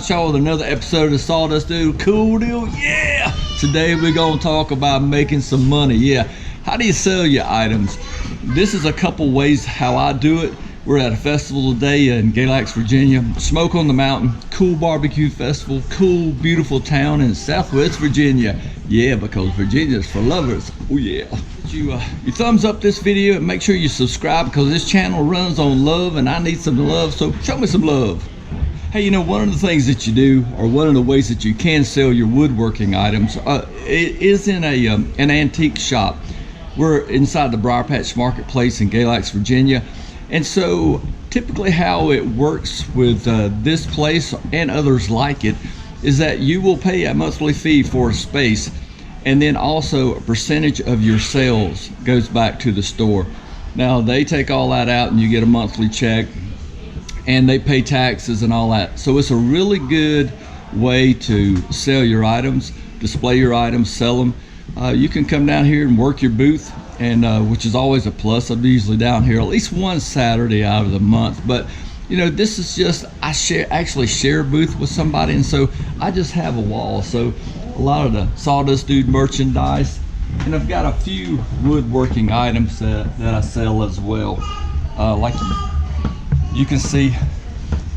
Y'all with another episode of Sawdust Dude. Cool deal, yeah. Today we're gonna talk about making some money. Yeah, how do you sell your items? This is a couple ways how I do it. We're at a festival today in Galax, Virginia. Smoke on the Mountain, cool barbecue festival, cool beautiful town in Southwest Virginia. Yeah, because Virginia's for lovers. Oh yeah. You thumbs up this video and make sure you subscribe, because this channel runs on love and I need some love, so show me some love. Hey, you know, one of the things that you do, or one of the ways that you can sell your woodworking items, is in an antique shop. We're inside the Briar Patch Marketplace in Galax, Virginia. And so typically how it works with this place and others like it is that you will pay a monthly fee for a space, and then also a percentage of your sales goes back to the store. Now they take all that out and you get a monthly check, and they pay taxes and all that. So it's a really good way to sell your items, display your items, sell them. You can come down here and work your booth, and which is always a plus. I'm usually down here at least one Saturday out of the month. But you know, this is just, I actually share a booth with somebody, and so I just have a wall. So a lot of the Sawdust Dude merchandise, and I've got a few woodworking items that I sell as well. Like you can see,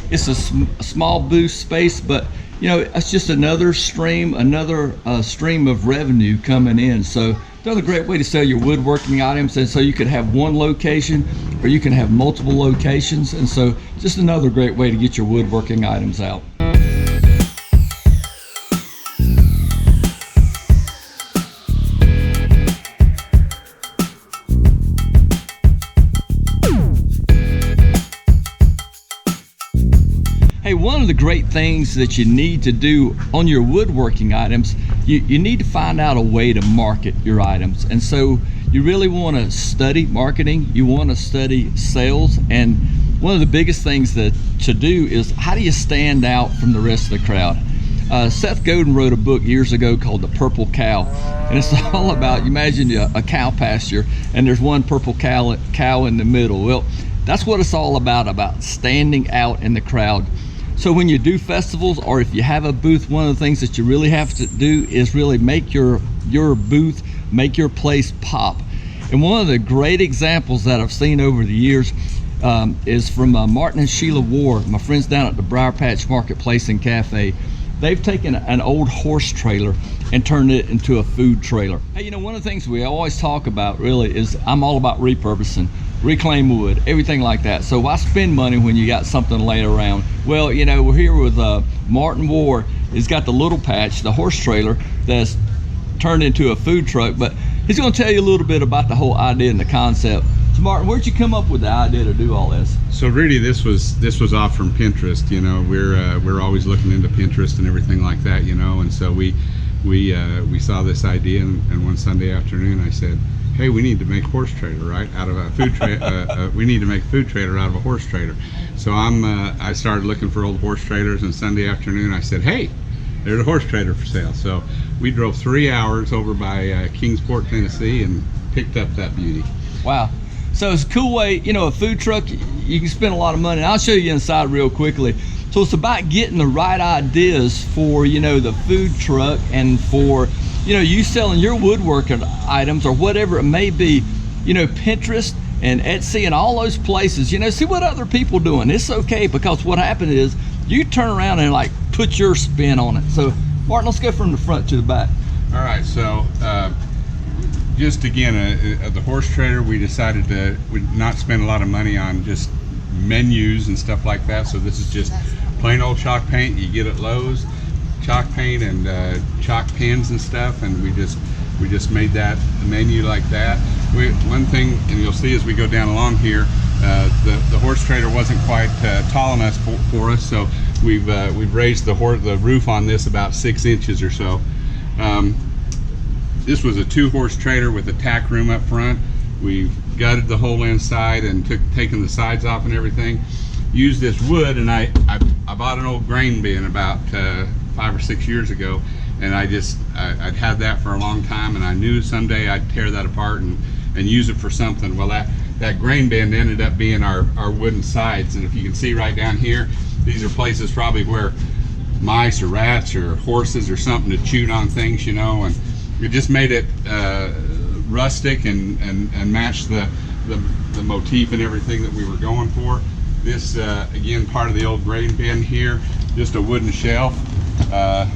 it's a small booth space, but you know, it's just another stream of revenue coming in. So another great way to sell your woodworking items, and so you could have one location or you can have multiple locations, and so just another great way to get your woodworking items out. Hey, one of the great things that you need to do on your woodworking items, you need to find out a way to market your items. And so you really want to study marketing, you want to study sales, and one of the biggest things to do is, how do you stand out from the rest of the crowd? Seth Godin wrote a book years ago called The Purple Cow, and it's all about, you imagine a cow pasture and there's one purple cow in the middle. Well, that's what it's all about standing out in the crowd. So when you do festivals, or if you have a booth, one of the things that you really have to do is really make your booth, make your place pop. And one of the great examples that I've seen over the years is from Martin and Sheila Ward, my friends down at the Briar Patch Marketplace and Cafe. They've taken an old horse trailer and turned it into a food trailer. Hey, you know, one of the things we always talk about really is, I'm all about repurposing, reclaim wood, everything like that. So why spend money when you got something laying around? Well, you know, we're here with Martin Ward. He's got the little patch, the horse trailer, that's turned into a food truck, but he's going to tell you a little bit about the whole idea and the concept. So Martin, where'd you come up with the idea to do all this? So really, this was off from Pinterest. You know, we're always looking into Pinterest and everything like that. You know, and so we saw this idea, and one Sunday afternoon I said, hey, we need to make a horse trailer, right? Out of a food trailer, we need to make a food trailer out of a horse trailer. So I started looking for old horse trailers, and Sunday afternoon I said, hey, there's a horse trailer for sale. So we drove 3 hours over by Kingsport, Tennessee, and picked up that beauty. Wow. So it's a cool way, you know, a food truck, you can spend a lot of money. And I'll show you inside real quickly. So it's about getting the right ideas for, you know, the food truck, and for, you know, you selling your woodworking items or whatever it may be. You know, Pinterest and Etsy and all those places, you know, see what other people doing. It's okay, because what happened is you turn around and like put your spin on it. So Martin, let's go from the front to the back. All right, so just again, the horse trailer, we decided to not spend a lot of money on just menus and stuff like that. So this is just plain old chalk paint you get at Lowe's, chalk paint and chalk pens and stuff, and we just made that menu like that. One thing, and you'll see as we go down along here, the horse trailer wasn't quite tall enough for us, so we've raised the roof on this about 6 inches or so. This was a 2-horse trailer with a tack room up front. We've gutted the whole inside and taken the sides off and everything. Used this wood, and I bought an old grain bin about 5 or 6 years ago, and I'd had that for a long time, and I knew someday I'd tear that apart and use it for something. Well, that grain bin ended up being our wooden sides. And if you can see right down here, these are places probably where mice or rats or horses or something had chewed on things, you know, and it just made it rustic and matched the motif and everything that we were going for. This again, part of the old grain bin here, just a wooden shelf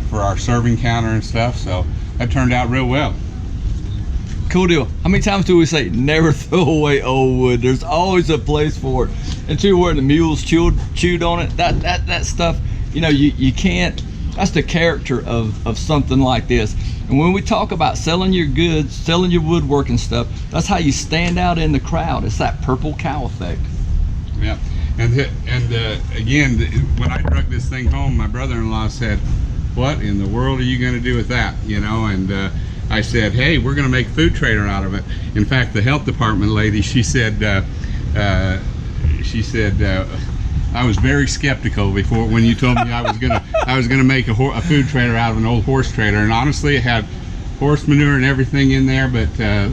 for our serving counter and stuff. So that turned out real well. Cool deal. How many times do we say never throw away old wood? There's always a place for it. And too, where the mules chewed on it, that stuff, you know, you can't. That's the character of something like this. And when we talk about selling your goods, selling your woodworking stuff, that's how you stand out in the crowd. It's that purple cow effect. Yeah. And again, when I drug this thing home, my brother-in-law said, "What in the world are you going to do with that?" You know, and I said, "Hey, we're going to make a food trailer out of it." In fact, the health department lady, she said, I was very skeptical before when you told me I was gonna make a food trailer out of an old horse trailer, and honestly, it had horse manure and everything in there. But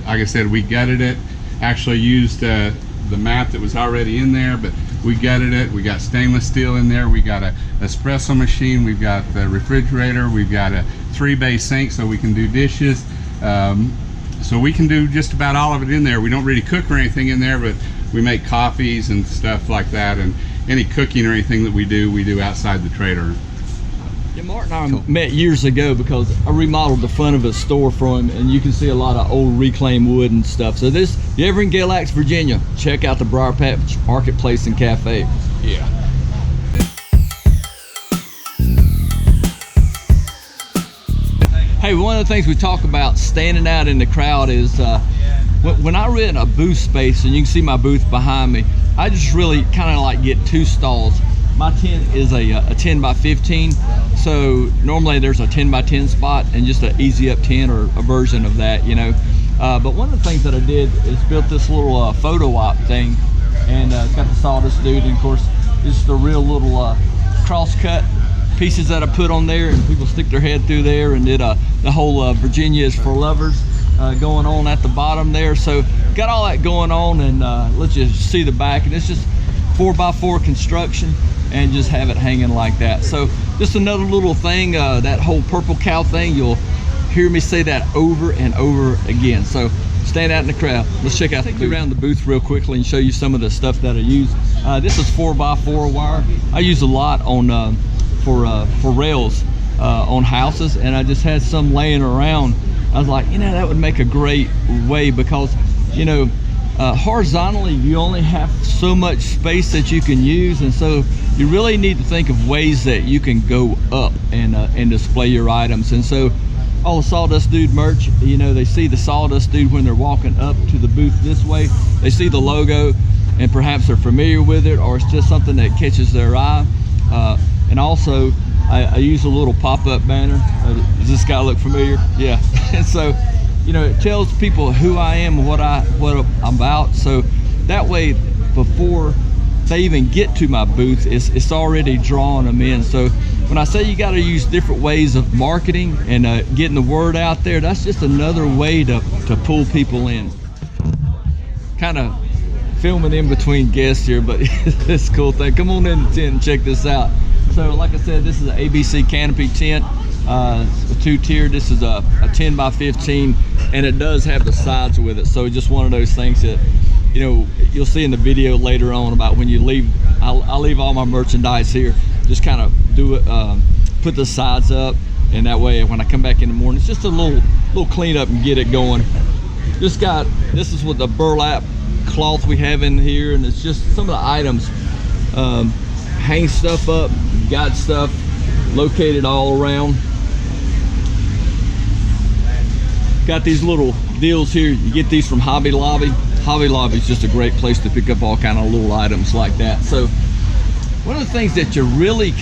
like I said, we gutted it. Actually, used the mat that was already in there, but we gutted it. We got stainless steel in there. We got a espresso machine. We've got the refrigerator. We've got a 3-bay sink so we can do dishes. So we can do just about all of it in there. We don't really cook or anything in there, but we make coffees and stuff like that. And any cooking or anything that we do outside the trailer. Yeah, Mark and I met years ago because I remodeled the front of a store for him, and you can see a lot of old reclaimed wood and stuff. So this, if you're ever in Galax, Virginia, check out the Briar Patch Marketplace and Cafe. Yeah. Hey, one of the things we talk about standing out in the crowd is when I rent a booth space, and you can see my booth behind me, I just really kind of like get 2 stalls. My tent is a 10 by 15, so normally there's a 10 by 10 spot and just an easy up 10 or a version of that, you know. But one of the things that I did is built this little photo op thing, and it's got the sawdust dude, and of course it's the real little cross cut pieces that I put on there, and people stick their head through there, and did the whole Virginia is for lovers going on at the bottom there. So got all that going on, and let's just see the back, and it's just 4x4 construction, and just have it hanging like that. So just another little thing, that whole purple cow thing, you'll hear me say that over and over again. So stand out in the crowd. Let's check out the booth. Around the booth real quickly and show you some of the stuff that I use. This is 4x4 wire. I use a lot on for rails on houses, and I just had some laying around. I was like, you know, that would make a great way, because, you know, horizontally you only have so much space that you can use, and so you really need to think of ways that you can go up and display your items. And so all the Sawdust Dude merch, you know, they see the Sawdust Dude when they're walking up to the booth this way. They see the logo and perhaps they're familiar with it, or it's just something that catches their eye. And also I use a little pop-up banner. Does this guy look familiar? Yeah. And so, you know, it tells people who I am and what I'm about. So that way, before they even get to my booth, it's already drawing them in. So when I say you got to use different ways of marketing and getting the word out there, that's just another way to pull people in. Kind of filming in between guests here, but it's a cool thing. Come on in the tent and check this out. So like I said, this is an ABC canopy tent. It's a 2-tier. This is a 10 by 15, and it does have the sides with it. So just one of those things that, you know, you'll see in the video later on about when you leave. I'll leave all my merchandise here. Just kind of do it, put the sides up, and that way when I come back in the morning, it's just a little cleanup and get it going. This is what the burlap cloth we have in here, and it's just some of the items. Hang stuff up, got stuff located all around. Got these little deals here. You get these from Hobby Lobby. Hobby Lobby is just a great place to pick up all kind of little items like that. So one of the things that you really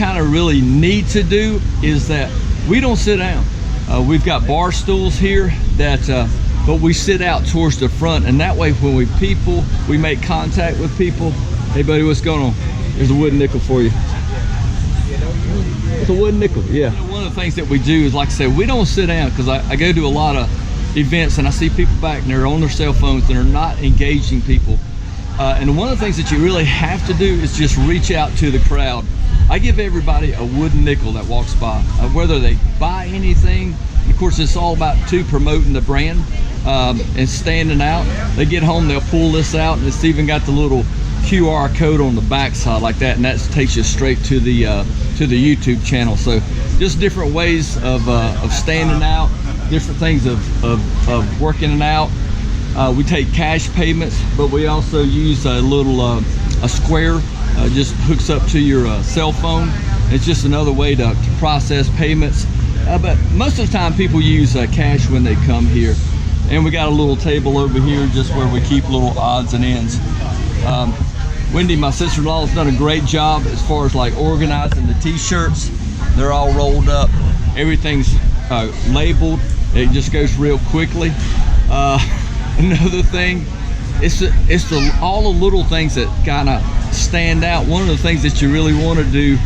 need to do is that we don't sit down. We've got bar stools here that but we sit out towards the front, and that way when we make contact with people. Hey buddy, what's going on? There's a wooden nickel for you. It's a wooden nickel, yeah. You know, one of the things that we do is, like I said, we don't sit down, because I go to a lot of events and I see people back and they're on their cell phones and they're not engaging people. And one of the things that you really have to do is just reach out to the crowd. I give everybody a wooden nickel that walks by, whether they buy anything. Of course, it's all about promoting the brand and standing out. They get home, they'll pull this out, and it's even got the little QR code on the back side like that, and that takes you straight to the YouTube channel. So just different ways of standing out, different things of working it out. We take cash payments, but we also use a little a square, just hooks up to your cell phone. It's just another way to process payments. But most of the time people use cash when they come here. And we got a little table over here just where we keep little odds and ends. Wendy, my sister-in-law, has done a great job as far as like organizing the t-shirts. They're all rolled up. Everything's labeled. It just goes real quickly. Another thing, it's all the little things that kind of stand out. One of the things that you really want to do,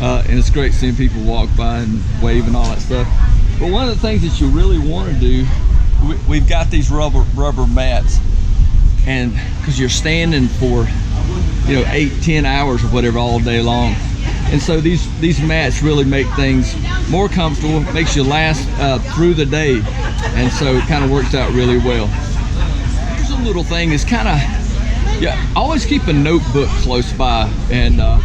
and it's great seeing people walk by and wave and all that stuff, but one of the things that you really want to do, we've got these rubber mats, and because you're standing for 8-10 hours or whatever all day long, and so these mats really make things more comfortable, makes you last through the day, and so it kind of works out really well. Here's a little thing is kind of, always keep a notebook close by, and a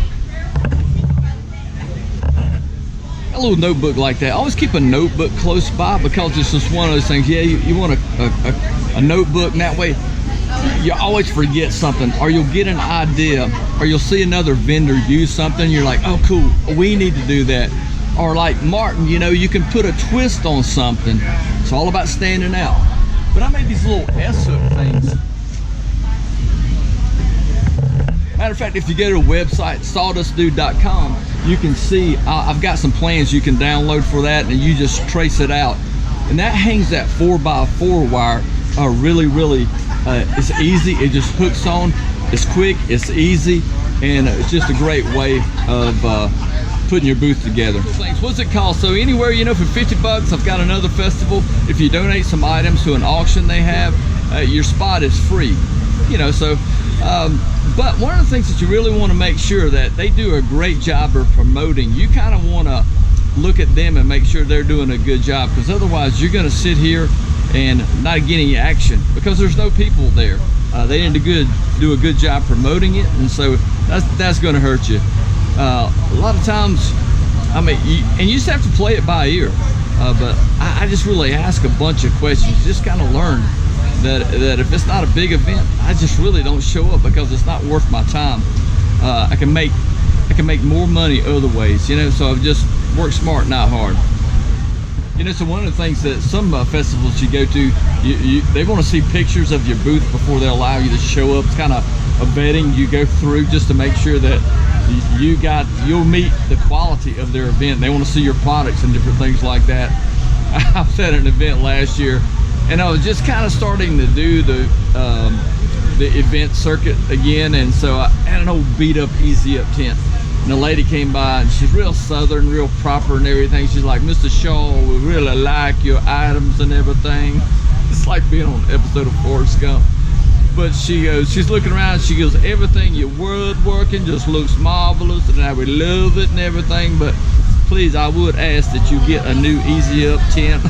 little notebook like that. Always keep a notebook close by, because it's just one of those things. Yeah, you want a notebook, and that way you always forget something, or you'll get an idea, or you'll see another vendor use something. You're like, oh cool, we need to do that. Or like Martin, you can put a twist on something. It's all about standing out. But I made these little S-hook things. Matter of fact, if you go to the website sawdustdude.com, you can see I've got some plans you can download for that, and you just trace it out. And that hangs that 4x4 wire really it's easy. It just hooks on. It's quick, it's easy, and it's just a great way of putting your booth together. What's it cost? So anywhere, for 50 bucks, I've got another festival. If you donate some items to an auction they have, your spot is free. But one of the things that you really want to make sure that they do a great job of promoting, you kind of want to look at them and make sure they're doing a good job, because otherwise you're going to sit here and not get any action because there's no people there. They didn't do a good job promoting it, and so that's going to hurt you. A lot of times, you just have to play it by ear. But I just really ask a bunch of questions, just kind of learn that if it's not a big event, I just really don't show up because it's not worth my time. I can make more money other ways, so I've just worked smart, not hard. So one of the things that some festivals you go to, they want to see pictures of your booth before they allow you to show up. It's kind of a vetting you go through just to make sure that you'll meet the quality of their event. They want to see your products and different things like that. I was at an event last year, and I was just kind of starting to do the event circuit again, and so I had an old beat up easy up tent, and a lady came by, and she's real southern, real proper and everything. She's like, Mr. Shaw, we really like your items and everything. It's like being on an episode of Forrest Gump. But she goes, she's looking around, she goes, everything you're woodworking just looks marvelous, and I would love it and everything, but please, I would ask that you get a new easy up tent.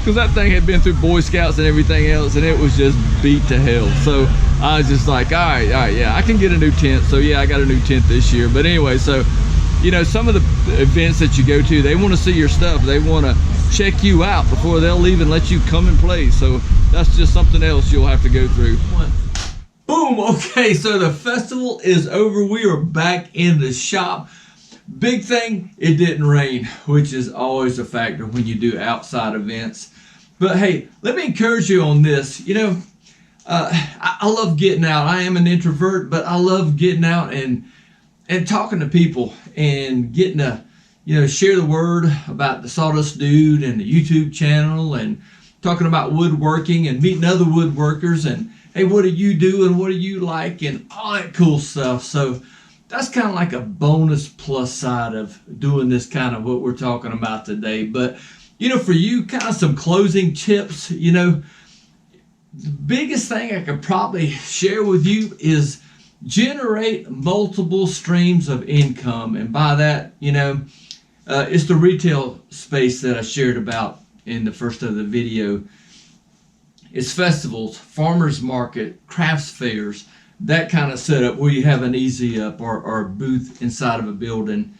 Because that thing had been through Boy Scouts and everything else, and it was just beat to hell. So I was just like, all right, yeah, I can get a new tent. So yeah, I got a new tent this year. But anyway, so some of the events that you go to, they want to see your stuff. They want to check you out before they'll leave and let you come and play. So that's just something else you'll have to go through. Boom. Okay, so the festival is over. We are back in the shop. Big thing, it didn't rain, which is always a factor when you do outside events. But hey, let me encourage you on this. I love getting out. I am an introvert, but I love getting out and talking to people and getting to share the word about the Sawdust Dude and the YouTube channel, and talking about woodworking and meeting other woodworkers, and hey, what do you do and what do you like, and all that cool stuff. So that's kind of like a bonus plus side of doing this kind of what we're talking about today. But for you, kind of some closing tips. The biggest thing I could probably share with you is generate multiple streams of income. And by that, it's the retail space that I shared about in the first of the video. It's festivals, farmers market, crafts fairs, that kind of setup where you have an easy up or a booth inside of a building.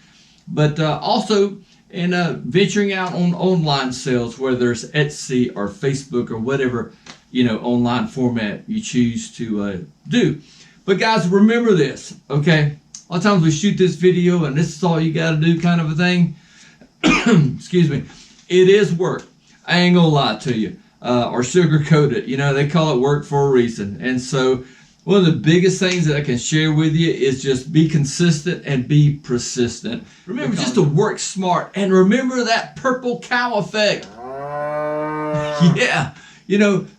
But also in venturing out on online sales, whether it's Etsy or Facebook or whatever, online format you choose to do. But guys, remember this, okay? A lot of times we shoot this video and this is all you got to do kind of a thing. Excuse me. It is work. I ain't gonna lie to you or sugarcoat it. They call it work for a reason. And so one of the biggest things that I can share with you is just be consistent and be persistent. Remember just to work smart and remember that purple cow effect. Yeah.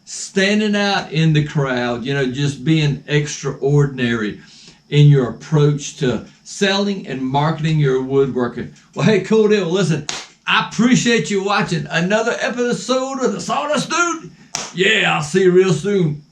Standing out in the crowd, just being extraordinary in your approach to selling and marketing your woodworking. Well, hey, cool deal. Listen, I appreciate you watching another episode of the Sawdust Dude. Yeah, I'll see you real soon.